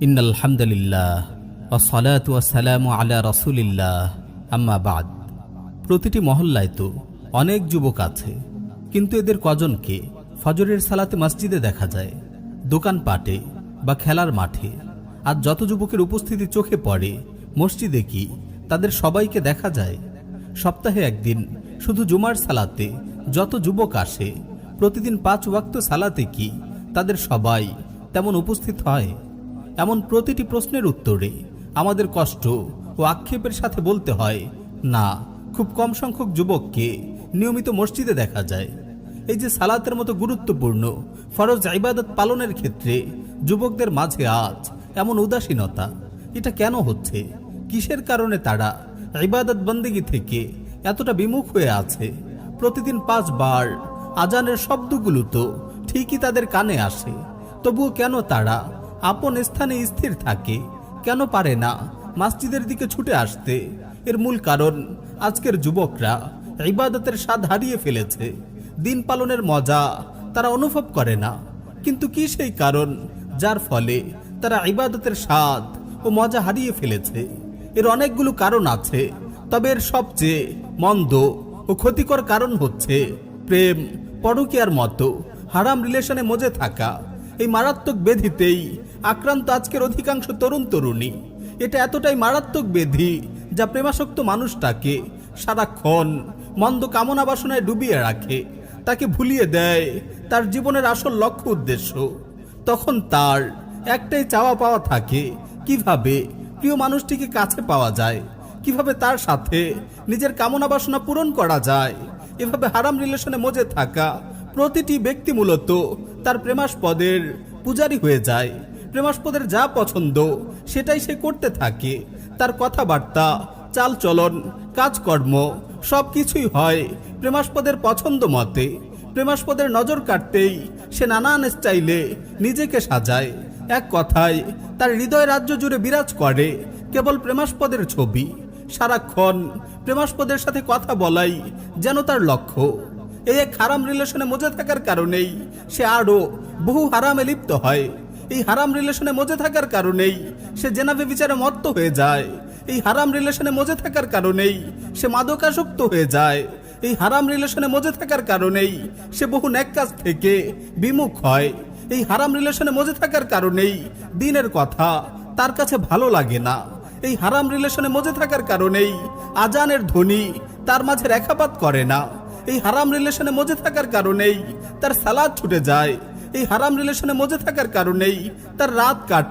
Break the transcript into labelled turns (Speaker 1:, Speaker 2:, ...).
Speaker 1: ইন্নাল হামদুলিল্লাহ ওয়াসসালাতু ওয়াসসালামু আলা রাসূলিল্লাহ আম্মা বাদ। প্রতিটি মহল্লায় তো অনেক যুবক আছে, কিন্তু এদের কজনকে ফজরের সালাতে মসজিদে দেখা যায়, দোকানপাটে বা খেলার মাঠে। আর যত যুবকের উপস্থিতি চোখে পড়ে মসজিদে কি তাদের সবাইকে দেখা যায়? সপ্তাহে একদিন শুধু জুমার সালাতে যত যুবক আসে, প্রতিদিন 5 ওয়াক্ত সালাতে কি তাদের সবাই তেমন উপস্থিত হয়? এমন প্রতিটি প্রশ্নের উত্তরে আমাদের কষ্ট ও আক্ষেপের সাথে বলতে হয়, না, খুব কম সংখ্যক যুবককে নিয়মিত মসজিদে দেখা যায়। এই যে সালাতের মতো গুরুত্বপূর্ণ ফরজ ইবাদত পালনের ক্ষেত্রে যুবকদের মাঝে আজ এমন উদাসীনতা, এটা কেন হচ্ছে? কিসের কারণে তারা ইবাদত বন্দেগী থেকে এতটা বিমুখ হয়ে আছে? প্রতিদিন 5 বার আজানের শব্দগুলো তো ঠিকই তাদের কানে আসে, তবুও কেন তারা আপন স্থানে স্থির থাকে? কেন পারে না মসজিদের দিকে ছুটে আসতে? এর মূল কারণ আজকের যুবকরা ইবাদতের স্বাদ হারিয়ে ফেলেছে। দিন পালনের মজা তারা অনুভব করে না। কিন্তু কি সেই কারণ যার ফলে তারা ইবাদতের স্বাদ ও মজা হারিয়ে ফেলেছে? এর অনেকগুলো কারণ আছে, তবে এর সবচেয়ে মন্দ ও ক্ষতিকর কারণ হচ্ছে প্রেম, পরকীয়ার মতো হারাম রিলেশনে মজে থাকা। এই মারাত্মক ব্যাধিতেই আক্রান্ত আজকের অধিকাংশ তরুণ তরুণী। এটা এতটাই মারাত্মক ব্যাধি যা প্রেমাসক্ত মানুষটাকে সারাক্ষণ মন্দ কামনা বাসনায় ডুবিয়ে রাখে, তাকে ভুলিয়ে দেয় তার জীবনের আসল লক্ষ্য উদ্দেশ্য। তখন তার একটাই চাওয়া পাওয়া থাকে, কিভাবে প্রিয় মানুষটিকে কাছে পাওয়া যায়, কিভাবে তার সাথে নিজের কামনা বাসনা পূরণ করা যায়। এভাবে হারাম রিলেশনে মজে থাকা প্রতিটি ব্যক্তি মূলত তার প্রেমাস্পদের পূজারী হয়ে যায়। প্রেমাস্পদের যা পছন্দ সেটাই সে করতে থাকে। তার কথাবার্তা, চালচলন, কাজকর্ম সবকিছুই হয় প্রেমাস্পদের পছন্দ মতে। প্রেমাস্পদের নজর কাটতেই সে নানান স্টাইলে নিজেকে সাজায়। এক কথায় তার হৃদয় রাজ্য জুড়ে বিরাজ করে কেবল প্রেমাস্পদের ছবি। সারাক্ষণ প্রেমাস্পদের সাথে কথা বলাই যেন তার লক্ষ্য। এই এক হারাম রিলেশনে মজে থাকার কারণেই সে আরো বহু হারামে লিপ্ত হয়। এই হারাম রিলেশনে মজে থাকার কারণেই সে জেনাবে বিচারে মত্ত হয়ে যায়। এই হারাম রিলেশনে মজে থাকার কারণেই সে মাদকাসক্ত হয়ে যায়। এই হারাম রিলেশনে মজে থাকার কারণেই সে বহু নেক কাজ থেকে বিমুখ হয়। এই হারাম রিলেশনে মজে থাকার কারণেই দিনের কথা তার কাছে ভালো লাগে না। এই হারাম রিলেশনে মজে থাকার কারণেই আজানের ধ্বনি তার মাঝে রেখাপাত করে না। এই হারাম রিলেশনে মজে থাকার কারণেই তার সালাত ছুটে যায়। এই হারাম রিলেশনে মজে থাকার কারণেই তার রাত কাটে।